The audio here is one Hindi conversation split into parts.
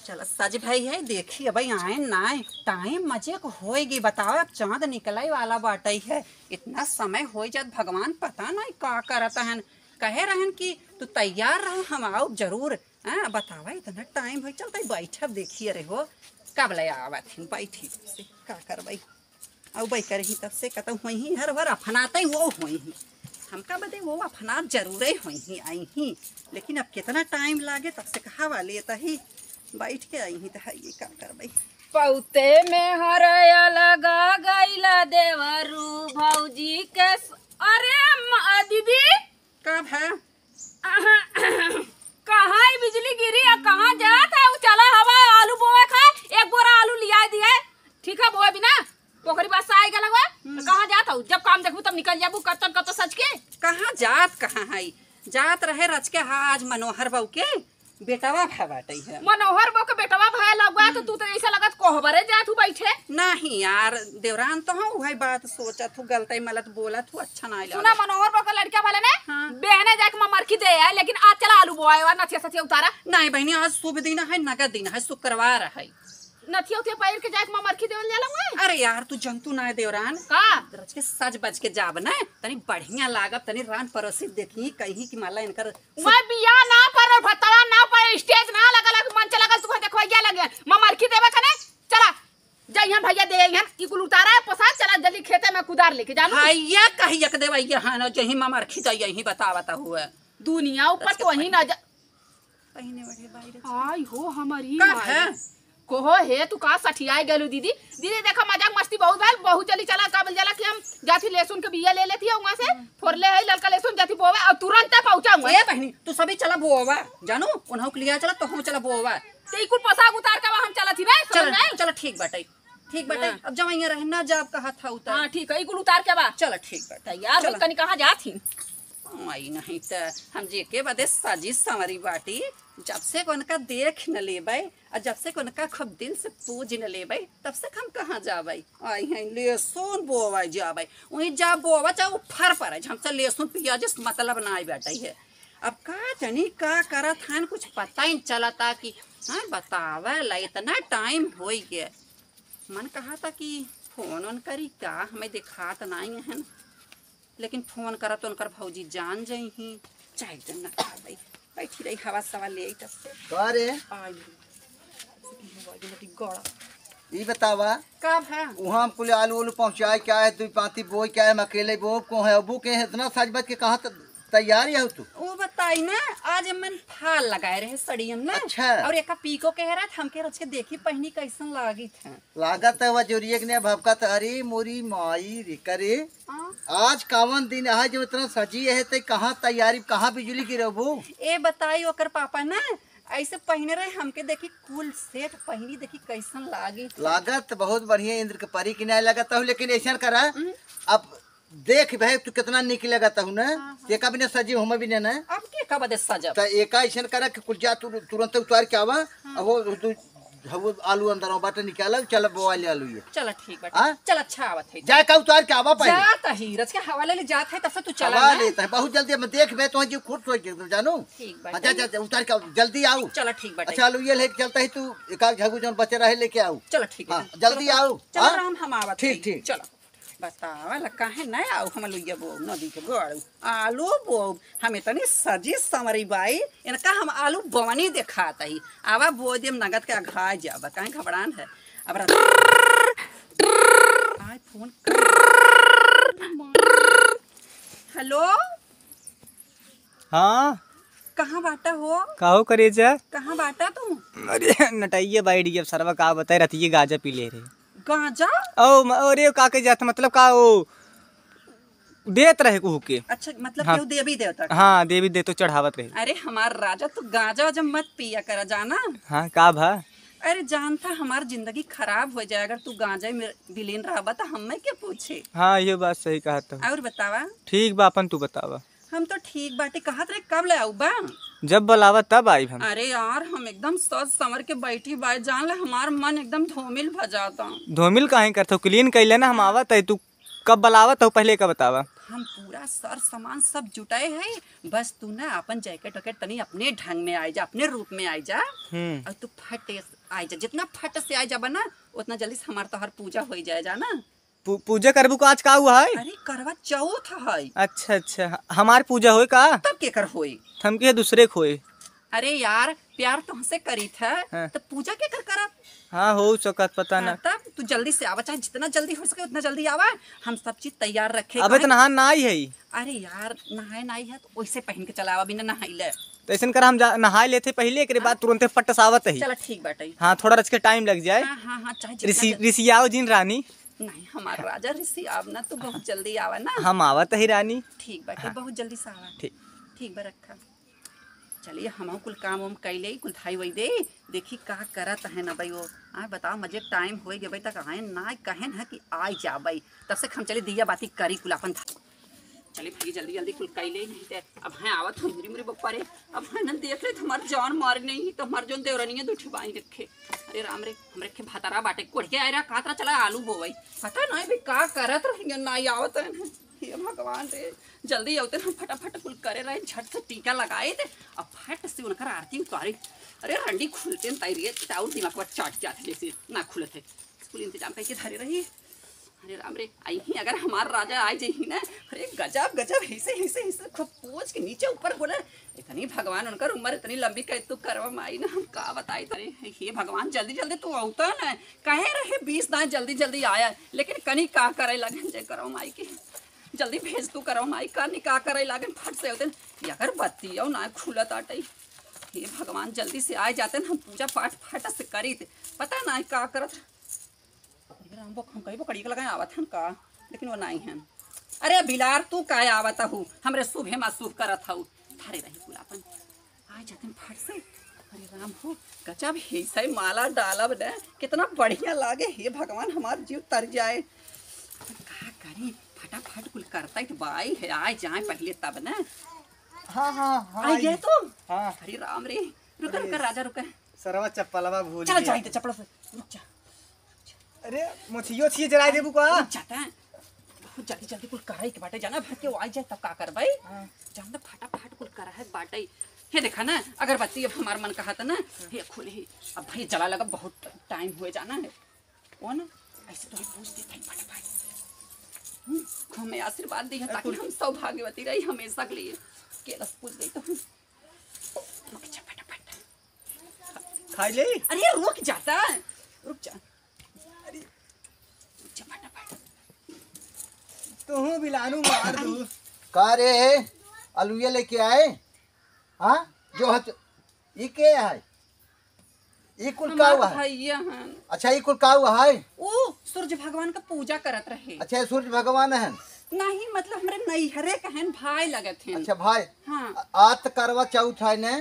चल सज भाई है देखी भाई आए ना टाइम मजे को होएगी। बताओ अब चांद निकले वाला बाटे है, इतना समय हो जात भगवान पता नहीं का करता है। कहे रहन कि तू तैयार रह हम आओ जरूर। बतावा इतना टाइम हो चलता बैठब देखिए रे हो कब ले आवत बैठी से का करबई और बै करही तब से कहता हुई हर भर अफनाते वो हुई हमका बदे वो अफना जरूर हुई आई ही, लेकिन अब कितना टाइम लागे तब से कहा वाली तही बैठ के आई ही तो ये का करबई। पौते में हर लगा गईला देवरू भौजी के अरे दीदी कब है कहाँ बिजली गिरी है कहाँ जात है? चला हवा आलू बोए खाए एक बोरा आलू लिया दिए ठीक है बोए बिना पोखरी पास से आएगा लगवा कहाँ जात हूँ? जब काम देखू तब निकल जाबू कत सच के कहाँ जात कहाँ है जात रहे रच के हाँ आज मनोहर बहू के बेटवा भाई है। मनोहर बहू के बेटवा भाई लगवा तो तू तो ऐसा लगत कोहबरे जात हूँ बैठे नहीं यार देवरान तो हूँ वही बात सोचा तू गलत मलत बोला तू अच्छा नहीं लगा। सुना मनोहर बहू का लड़का वाले ने बहने जाके मरखी दे है, लेकिन आज चला आलू बोआ नथिया सथिया उतारा नहीं बहनी आज शुभ दिन है नगद दिन है शुक्रवार है नथिया उथिया पैर के जाके मरखी देवल जाला। अरे यार तू जंतु ना है देवरान का रच के सज बज के जाब ना तनी बढ़िया लागत तनी रान परोसी देखी कहीं कि माला इनकर मैं बिया ना पर भतवा ना पर स्टेज ना लगल मंच लगल तू देखो क्या लगे मरखी देवे कने चला जइहन भैया दे यहां की कुल उतारा पसाद चला जल्दी खेते में कुदार लेके जानो भैया कहिया के देवा यहां न जही मरखी द यही बतावता हुआ दुनिया ऊपर तो वही ना पहिने बड़े बाहर आई हो हमारी है कोहो हे तू का सठियाई गेलू दीदी दीदी देखा मजाक मस्ती बहुत भल बहुत चली चला काबल जला कि हम जाती लहसुन के बिया ले लेती है वहां से फोरले है ललका लहसुन जाती बोवा और तुरंत पहुंचा हूं। ए बहनी तू सभी चला बोवा जानो उन्हों के लिया चला तो हम चला बोवा ते कुल पसाग उतार के हम चला थी ना चल ठीक बाटे अब जब यहाँ रहना जब कहा था उतार। हां ठीक है कुल उतार के बा चल ठीक बाटे यार कनी कहां जात थी आई नहीं तो हम जे के बदे साजी संवरी बाटी जब से उनका देख न लेबै और जब से उनका खूब दिल से पूज न लेबै तब से हम कहाँ जाबै आई हैं लहसुन बोवा जाबै वहीं जा बोवा चाहे फर पड़े हमसे लहसुन प्याज मतलब ना बैठे है। अब का जानी का करत हन कुछ पता ही चलता कि हाँ बतावा ला इतना टाइम हो गया मन कहा था कि फोन ऑन करी का हमें दिखात नहीं है लेकिन फोन करा तो उनकर भौजी जान जाई ही चाहे जन ना भाई बैठी रही हवा सवा ले आई तब से अरे आई गड़ा ये बतावा कब है वहाँ कुल आलू उलू पहुँचाए क्या है तू पाती बोई क्या है अकेले बो को है अबू के है इतना सज बज के कहाँ तैयार है तू वो बताई ना आज मन फाल लगाए रहे सड़ियन ना। अच्छा और एक पीको कह रहा था हमके रच के देखी पहनी कैसन लागी था लागत है वह जोरिए ने भबका अरे मोरी माई रे करे आज कावन दिन है जो इतना सजी है तो कहाँ तैयारी कहाँ बिजली की रहबू ए बताई ओकर पापा ना ऐसे पहने रहे हमके देखी कुल सेट पहनी देखी कैसन लागी लागत बहुत बढ़िया इंद्र के परी की नहीं लगता हूँ लेकिन ऐसा करा अब देख भाई तू कितना निक लगता हूँ ना एका भी सजी हम भी ना अब के का बदे सजब तो एका ऐसा करा कि कुछ जा तुरंत उतार के आवा अब वो आलू अंदर बाटे निकाल चल बोवाले आलू ये चल ठीक बाटे चल अच्छा आवत है जाए का उतार के आवा पहले जाता ही रच के हवाले ले जात है तब से तू चला हवा लेता है बहुत जल्दी मैं देख बे तो जी खुद सोच के जानो ठीक बाटे जा उतार के जल्दी आओ चल ठीक बाटे अच्छा आलू ये लेके चलता है तू एक आध झगू जन बचे रहे लेके आओ चल ठीक है जल्दी आओ चल हम आवत ठीक ठीक चलो बतावा ला काहे नहीं आओ हम लुइया बो नदी के गोड़ आलू बो हमें तनी सजी संवरी बाई इनका हम आलू बवनी दिखाता ही आवा बो देम नगद के घा जाबा काहे घबरान है अब आई फोन हेलो हाँ कहाँ बाटा हो काहो करे जा कहाँ बाटा तू अरे नटाइए बाइट अब सरवा का बताए रहती गाजा पी ले रहे गांजा अरे का के जाता मतलब का वो देत रहे को के अच्छा मतलब हाँ, देवी देवता हाँ देवी दे तो चढ़ावत रहे। अरे हमार राजा तो गांजा जब मत पिया करा जाना हाँ का भा अरे जानता हमार जिंदगी खराब हो जाए अगर तू गांजा में विलीन रहा तो हमें क्या पूछे। हाँ ये बात सही कहा था। और बतावा ठीक बा अपन तू बतावा हम तो ठीक बाटे कहत रहे कब ले आऊ बा जब बुलावा तब आई हम। अरे यार हम एकदम सज संवर के बैठी बाई जान ले हमार मन एकदम धोमिल भजाता धोमिल काहे करतो क्लीन कैले ना हम आवत है तू कब बलावत हो पहले का बतावा। हम पूरा सर सामान सब जुटाए हैं, बस तू ना अपन जैकेट वैकेट तनी अपने ढंग में आई जा, अपने रूप में आई जा। और तू फट आई जा, जितना फट से आई जा बना उतना जल्दी से हमार तोहर पूजा हो जाए जा ना। पूजा करबू का आज का हुआ है? अरे करवा चौथ है। अच्छा अच्छा, हमार पूजा होए का? तब के कर होई? थमके दूसरे खोए। अरे यार प्यार तुमसे करी था हाँ। तो पूजा के कर करब। हाँ हो सकत पता ना। तब तू जल्दी से आवा, चाहे जितना जल्दी हो सके उतना जल्दी आवा, हम सब चीज तैयार रखे। अबे तो नहा ना आई है। अरे यार नहाए नहीं है तो वैसे पहन के चलावा, बिना नहाइले। तो ऐसा कर हम नहा लेते पहले, के बाद तुरंत फट सावत है। चलो ठीक बाटे। हाँ थोड़ा रच के टाइम लग जाए। हाँ हाँ हाँ, चाहे जितना जल्दी- ऋषियाओ जिन रानी। नहीं हमारा राजा ऋषि आव ना, तू बहुत जल्दी आवा ना। हम आवत ही रानी। ठीक बाटे, बहुत जल्दी से आवा। ठीक। ठीक बा रखा। चलिए हम कुल काम वाम कैले, कुल धाई वही दे, देखी का करत है ना भाई। वो आए बताओ मजे टाइम हो गए भाई, तक आए ना कहन है कि आई जा भाई, तब से हम चले दिया बाती करी कुल अपन। चलिए भाई जल्दी जल्दी कुल कैले, नहीं ते अब है आवत हो मेरे बप्पा रे। अब है ना देख ले हमार जान मार नहीं तो हमार जोन देवरानी है दूठी बाई रखे। अरे राम रे, हम रखे भातारा बाटे कोड़ के आए रहा, कातरा चला आलू बोवई, पता नहीं भाई का करत रहेंगे ना आवत है। हे भगवान रे, जल्दी आवते हम फटाफट कुल करे रहे, झट से टीका लगाए थे, अब फट से उनकर आरती उतारी। अरे रंडी खुलते न तैयारी चाउर दिमाग पर चाट जाते जैसे ना खुले थे, कुल इंतजाम करके धरे रही। अरे राम रे, आई ही अगर हमार राजा आए जाही ना, अरे गजब गजब ऐसे ऐसे ऐसे खूब पोच के नीचे ऊपर बोले, इतनी भगवान उनकर उम्र इतनी लंबी कह तू करवा में आई ना, हम का बताई तरे। हे भगवान जल्दी जल्दी तू आवता ना, कहे रहे 20 दाएं जल्दी जल्दी आया, लेकिन कनी का करे लगन जय करवा माई के, जल्दी भेज तू करवा माई का निकाह करे लगन फट से होते अगर बत्ती और ना खुलत आटई। हे भगवान जल्दी से आए जाते हम पूजा पाठ फट से करी थे, पता ना का करत। हम कहीं पकड़ी के लगाए आवत हन का, लेकिन वो नहीं है। अरे बिलार तू काय आवत हूँ, हमरे शुभ हेमा शुभ करत हूँ, थारे रही कुलापन आए जाते फट से। अरे राम हो गजब ऐसे माला डालब न, कितना बढ़िया लागे। हे भगवान हमार जीव तर जाए, का करी फटाफट कुल करता है बाई है, आए जाए पहले तब न। हाँ हाँ आई गए तुम? हाँ। अरे राम रे, रुका रुका राजा रुका, सरवा चप्पलवा भूल चल जाए चपड़ से रुक जा। अरे मोछियो छिए जरा देबू का? जाता है बहुत जल्दी जल्दी कुल कराई के बाटे, जाना भर के वो आ जाए तब का कर भाई। जाना फटाफट कुल करा है बाटे। हे देखा ना अगरबत्ती अब हमार मन कहा था ना, हे खोले ही अब भाई जला लगा, बहुत टाइम हुए जाना है वो ना, ऐसे तो पूछ देता है फटाफट, हमें आशीर्वाद दी है ताकि हम सौभाग्यवती रही हमेशा के लिए। केलस पूछ गई तो रुक जा फटाफट। खाई ले। अरे रुक जाता, रुक जा, तू बिलानू मार दू। का रे अलुए लेके आए? हाँ जो हत ये के है? ये कुल का हुआ है? भैया हैं अच्छा ये कुल का हुआ है? ओ सूर्य भगवान का पूजा करत रहे। अच्छा ये सूर्य भगवान है? नहीं मतलब हमरे नैहरे कहन भाई लगत हैं। अच्छा भाई। हाँ आज तो करवा चौथ है ने?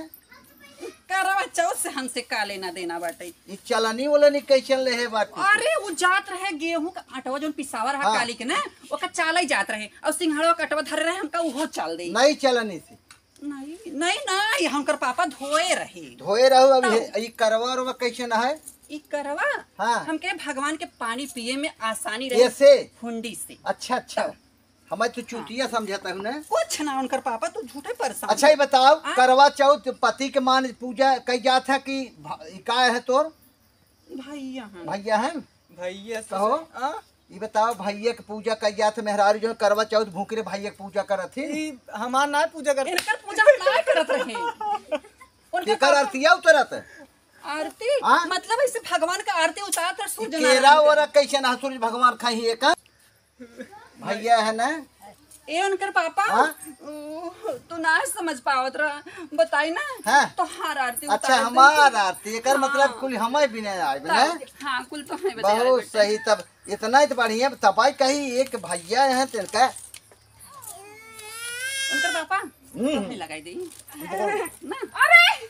करवा चौथ से हमसे का लेना देना बाटे। ये चलनी वाला नहीं कैसे ले है बात? अरे वो जात रहे गेहूं का आटवा जोन पिसावा रहा हाँ। काली के ना, ओका चाला ही जात रहे और सिंघाड़वा कटवा धरे रहे, हमका उहो चाल दे। नहीं चलनी से नहीं नहीं नहीं, हमकर पापा धोए रहे। धोए रहो अभी। ये करवा और कैसे ना है? ई करवा हाँ। हमके भगवान के पानी पिए में आसानी रहे, ऐसे? हुंडी से। अच्छा अच्छा, हमें तो चुटिया समझाता हूँ ना। कुछ ना उनकर पापा तो झूठे परेशान। अच्छा ये बताओ हाँ? करवा चौथ पति के मान पूजा कई जात है कि का है तोर भैया हैं भैया है? भैया कहो। हाँ? ये बताओ भैया के पूजा कई जात है, मेहरारू जो है करवा चौथ भूखे भैया के पूजा करत थी। ई हमार ना पूजा कर। इनकर पूजा ना करत रहे। उनकर केकर पापा- आरतिया उतरत? आरती हाँ? मतलब ऐसे भगवान का आरती उतार कर सूर्य केरा नारायण और कैसे ना सूर्य भगवान खाई एक भैया है ना? ए उनकर पापा हाँ? तू ना समझ पावत रहा, बताई ना। हाँ? तो हार आरती अच्छा उतार हमार आरती एकर हाँ। मतलब कुल हमें भी नहीं आए ना? हाँ कुल तो हमें बता बहुत सही, तब इतना ही तो बढ़िया तपाई कही एक भैया है तिनका। उनकर पापा हम्म। तो लगाई दी ना। अरे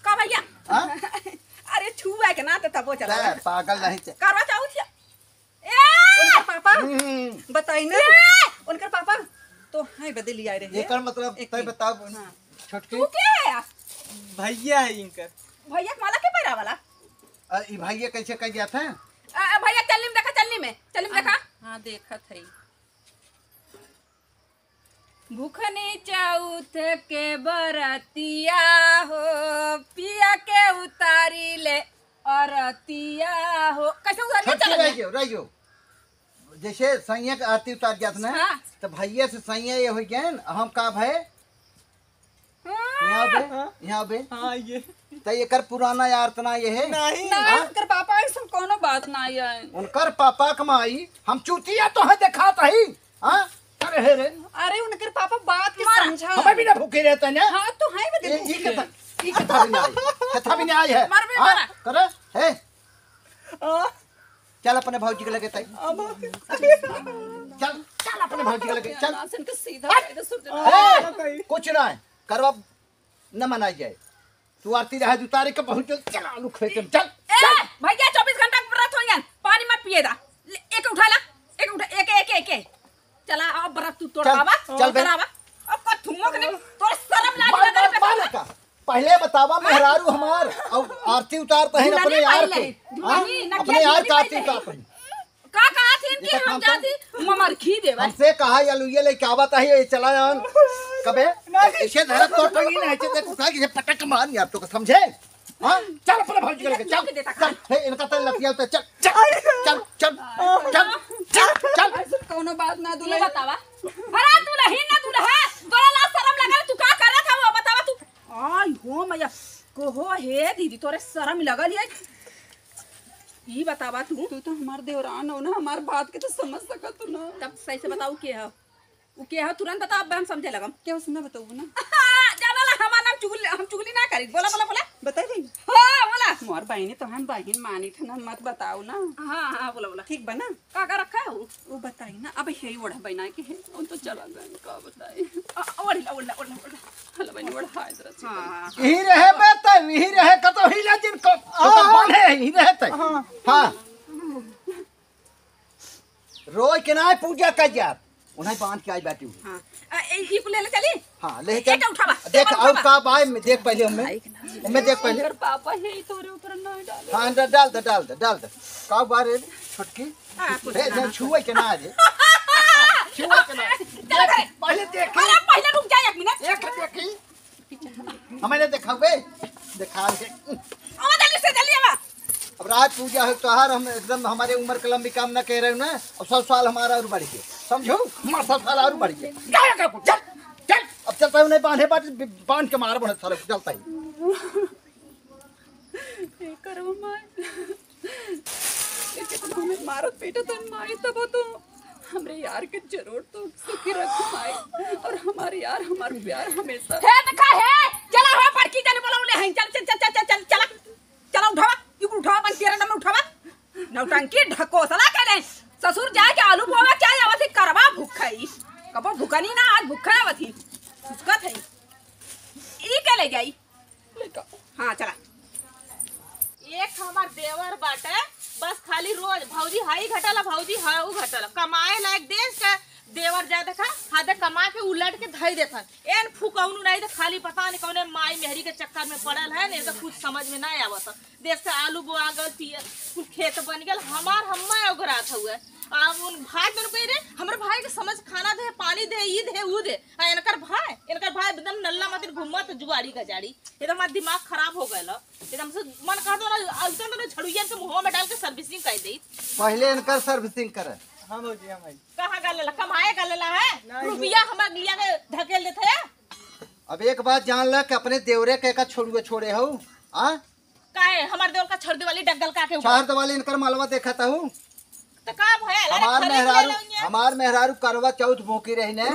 का भैया हाँ? अरे छुआ के ना तो तबो चला ले, पागल नहीं चे। करवा चाहू थिया उनकर पापा बताई ना। उनकर पापा तो है बदली आए रहे। एकर मतलब एक तय मिनट। बताओ हाँ। छोटकी। तू क्या है भैया है इनकर। भैया माला के पैरा वाला? ये भैया कैसे कह जाता है? भैया चलनी में देखा, चलनी में देखा। हाँ देखा थे। भूखनी चौथ के बरतिया हो पिया के उतारी ले अरतिया हो। कैसे उतार छठ चल रह गयो जैसे सैया के आरती उतार जात ना हाँ। तो भैया से सैया ये हो गए हम का भय यहाँ बे हाँ ये तो एकर पुराना यातना ये है नहीं ना उनकर पापा ऐसा कोनो बात ना है। उनकर पापा कमाई हम चूतिया तो है दिखात है हाँ अरे हे रे अरे उनकर पापा बात के समझा। हमें भी ना भूखे रहते हैं हाँ तो है बदे ये कथा भी नहीं आई कथा भी नहीं आई है मार भी हाँ, मारा। करे है हाँ, चल अपने भौजी के लगे तई चल चल अपने भौजी के लगे चल नासन के सीधा इधर सुर ए, कुछ ना है करवा न मनाई जाए तू आरती रहे उतारे के पहुंच चल आलू खेत में चल ए भैया 24 घंटा के व्रत होइयन पानी मत पिए दा एक उठा ला एक उठा एक चला अब व्रत तू तोड़ चल, बाबा चल बे। करावा अब का थुमक ने तोर शर्म लाज लगे पे बाल का पहले बतावा मेहरारू हमार और आरती उतारते हैं अपने यार के हाँ? अपने यार का आरती उतारते हैं का कहा थी कि हम जाती ममर खी देवा हमसे कहा या लुइये ले क्या बात है ये चला यार कबे ऐसे धरत तो टंगी ना ऐसे देख उठा के पटक मार यार तो समझे हां चल अपने भौजी के लगे चल हे इनका तो लतिया तो चल चल चल चल चल चल चल ऐसा कोनो बात ना ये दुल्हे बतावा अरे तू नहीं ना दूल्हा तोरा ला शर्म लगा तू का कर रहा था वो बतावा तू आई हो मैया कोहो हे दीदी तोरे शर्म लगल है ई बतावा तू तू तो हमार देवरान हो ना हमार बात के तो समझ सकत तू ना। तब सही से बताऊ के है वो के है तुरंत बता अब हम समझे लगम क्या उसने बताऊ ना जानला हमार नाम चुगली हम चुगली ना करी बोला बोला बोला बता रही हां बोला मोर बहनी तो हम बहन मानी थे ना मत बताओ ना। हां बोला बोला ठीक बना का रखा है वो बताई ना अब यही ओढ़ा बना के है उन तो चला गए का बताई ओढ़ला हल बहनी ओढ़ा इधर से हां यही रहे बेटा यही रहे कतो हिला जिनको तो बांधे यही रहते हां रोज के ना पूजा कर यार उन्हें बांध के आई बैठी हुई हां ई को ले ले चली हाँ ले चल एक उठावा, देख एक और उठावा। का बाय में देख पहले हमें देख पहले अगर पापा यही तोरे ऊपर ना डाले हाँ डाल दे का बारे छोटकी हे जब छुए के ना रे छुए के ना देख, पहले देख अरे पहले रुक जा एक मिनट एक देखी हमें दिखावे दिखा दे ओ जल्दी आवा अब रात पूजा है त्योहार हम एकदम हमारे उम्र के लंबी काम ना कह रहे हो ना और 100 साल हमारा और बढ़ गए समझो हमारा 100 साल और बढ़ गए चल चल अब चलता है उन्हें बांध के मार बने सारे चलता ही करो माय लेकिन तो हमें मारत बेटा तो माई तब तो हमरे यार के जरूर तो सुखी रखो माई और हमारे यार हमार प्यार हमेशा है देखा है चला हो पर की जाने बोला ले चल चल चल चल चल चला चला उठावा यू उठावा मन तेरा नाम उठावा नौटंकी ढको सला करे ससुर जाए के आलू पोवा क्या आवत करवा भूखाई कबो भूखनी ना आज भूखा आवत ही सुस्कत है ई के ले जाई लेका हां चला एक हमार देवर बाटे बस खाली रोज भौजी हाई घटाला भौजी हाउ घटाला कमाए लायक देश का देवर जा देखा हाथे कमा के उलट के धई देखन एन फुकौनु नहीं तो खाली पता नहीं कौने माई मेहरी के चक्कर में पड़ल है नहीं तो कुछ समझ में नहीं आवत देख से आलू बोआ गल कुल खेत बन गल हमार हम्मा ओगरात हुए अब उन भाई बन पे रे हमर भाई के समझ खाना दे पानी दे ई दे उ दे आ इनकर भाई एकदम नल्ला मत घुमत जुआड़ी गजाड़ी एकदम हमार दिमाग खराब हो गयल एकदम से मन कहतो ना एकदम ना झड़ुइया के मुंह में डाल के सर्विसिंग कर दे पहले इनकर सर्विसिंग करे हाँ भौजी हाँ भाई कहाँ गलेला कमाए गलेला है रुपया हमार लिया के धकेल देते है अब एक बात जान ल कि अपने देवरे के का छोड़े हो आ काहे हमार देवर का छड़ दे वाली डगल का के ऊपर चार वाले इनकर मालवा देखा था हूँ तो का भयल हमार मेहरारू करवा चौथ भूखी रही ने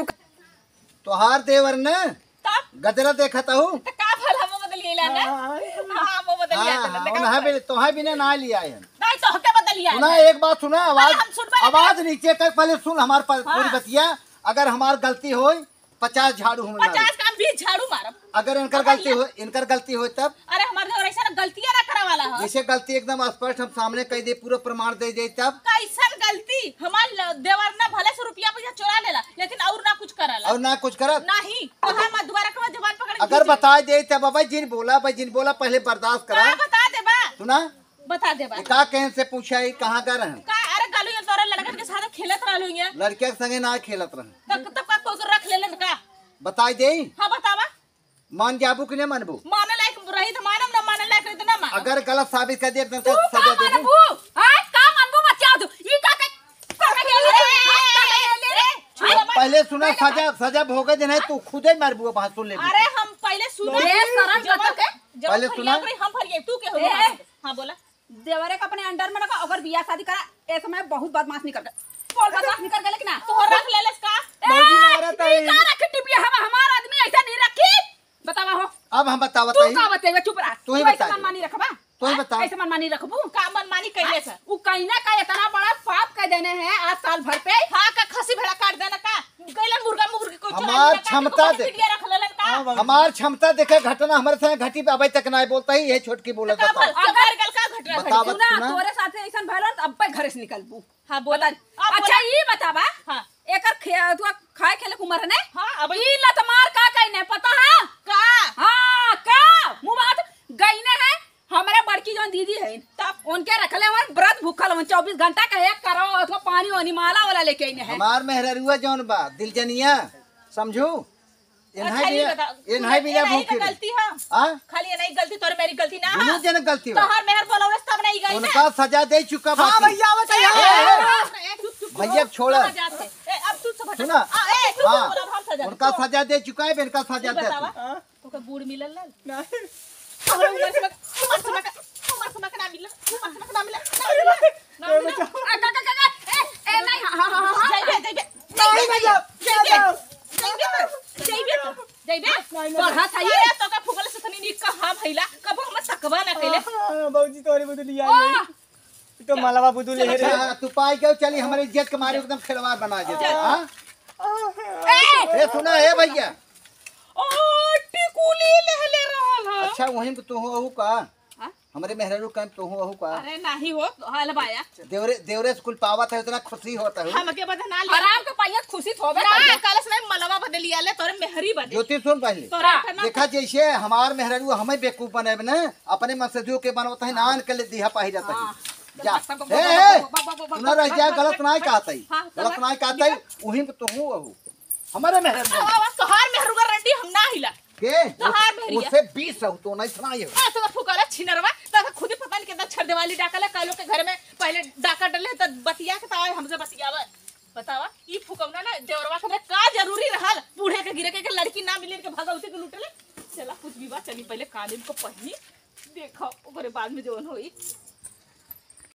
तोहार देवर ने तब गदरा देखा था हूँ तो का भल हम बदल गेला ना हां वो बदल गया हाँ उन्हें भी तोहें भी ना लिया है नहीं तो हके बदल लिया सुना एक बात सुना हम सुन पाए आवाज नीचे तक पहले सुन हमार पूरी बतिया अगर हमार गलती हो 50 झाड़ू हम 50 का 20 झाड़ू मारब अगर इनकर गलती हो तब अरे हमार देवर ऐसा ना गलतियां ना करा वाला है जैसे गलती एकदम स्पष्ट हम सामने कह दे पूरा प्रमाण दे दे तब कैसन गलती हमार देवर ना भले से रुपया पैसा चुरा लेला लेकिन और ना कुछ कराला और ना कुछ करत नहीं कहा मत दोबारा कहा जबान पकड़ के अगर बता दे तब बाबा जिन बोला पहले बर्दाश्त करा का बता दे बा सुना बता दे बा का कहीं से पूछा ही कहाँ गए रहे का अरे गालू ये तोरा लड़कन के साथ खेलत रहलू ये लड़किया के संगे ना खेलत रहे तब का कोई रख लेलन का बताई दे हाँ बतावा मान जाबू कि नहीं मानबू माने लायक रही तो मानम ना माने लायक रही तो ना मान अगर गलत साबित कर दिया तो तू सजा का दे मानबू हां का मानबू बच्चा तू ई का गेले रे पहले सुना सजा भोगे देना है तू खुद ही मारबू बात सुन ले अरे हम पहले सुना ये शरम बता के पहले सुना हम फरिए तू के हो ए। हां बोला देवरे का अपने अंडर में रखा अगर बियाह शादी करा ए समय बहुत बदमाश निकल गए बोल बदमाश निकल गए लेकिन ना तो रख लेलेस का मौजी मारा था ई का रख टिपिया हमारा आदमी ऐसा नहीं रखी बतावा हो अब हम बतावत तू है का बतेगा चुप रह तू ही ऐसे बता दे। मनमानी रखबा तू ही बता। ऐसे मनमानी रखबू का मनमानी कैले से उ कहीं का इतना बड़ा पाप कर देने हैं आज साल भर पे हां का खसी भेड़ा काट देना का कैलन मुर्गा मुर्गी को हमार क्षमता दे। रख लेलन का हमार क्षमता देखे घटना हमारे संग घटी पे अभी तक ना बोलता ही ये छोटकी बोला का था अगर गल का घट रहा बतावा सुना सुना। तोरे साथे ऐसा भइलन त अब पे घर से निकलबू हां बोला अच्छा ई बतावा हां एकर तू खाए खेले के उम्र है ने हां अब ई लत मार का कहने पता है का हाँ का मुंह बात गईने है हमारे बड़की जो दीदी है तब उनके रखले हमारे व्रत भूखल हवन 24 घंटा का एक करो अथवा पानी वानी माला वाला लेके आइने है हमार मेहररुआ जौन बा दिलजनिया समझू इन्हाई भी ना भूखी रहे। गलती हां हाँ खाली नहीं गलती तोर मेरी गलती ना दोनों जन गलती बा तोहर मेहर बोलौलस तब नहीं गई उनका सजा दे चुका बा हाँ भैया भैया छोड़ अब तू सब हट सुना ए तू हाँ बोला हम सजा उनका सजा दे चुका है इनका सजा दे बतावा तो का बूढ़ मिलल ना हमरा उमर से ना मिलल ना मिलल ए नहीं हाँ पढ़ा चाहिए तो का फुगल से तनी निक कहां भइला कबो हम सकबा ना कैले बाबूजी तोरे बदली आई तो मलवा बुदुल हे रे अच्छा, तू पाई क्यों चली हमारे इज्जत के मारे एकदम खिलवाड़ बना दे हाँ ए सुना है भैया ओ टिकुली लहले रहल ह अच्छा वहीं पे तू हो का हमारे मेहरारू का तू हो का अरे नहीं हो हाल बाया देवरे स्कूल पावत है उतना खुशी होता है हम के बदना ले आराम के पहिया खुशी होवे ना कल से मलवा बदली आले तोरे मेहरी बदे ज्योति सुन पहले तोरा देखा जैसे हमार मेहरारू हमें बेवकूफ बने ना अपने मसजियों के बनवता है नान के लिए दिहा पाही जाता है जा सुना रह जा गलत ना कहता है गलत ना कहता है वहीं पे तू हो हमारे मेहरारू तोहार मेहरू का रंडी हम ना हिला के तोहार मेहरिया उससे 20 हो तो नहीं सुनाई हो तो फुकाला छिनरवा तो खुद ही पता नहीं कितना छड़ देवाली डाकला कालो के घर में पहले डाका डले तो बतिया के तावे हमसे बतियावा बतावा ई फुकवना ना देवरवा के का जरूरी रहल बूढ़े के गिरे के लड़की ना मिले के भगवती के लूटले चला कुछ भी बात चली पहले कालीन को पहनी देखो ओकरे बाद में जोन होई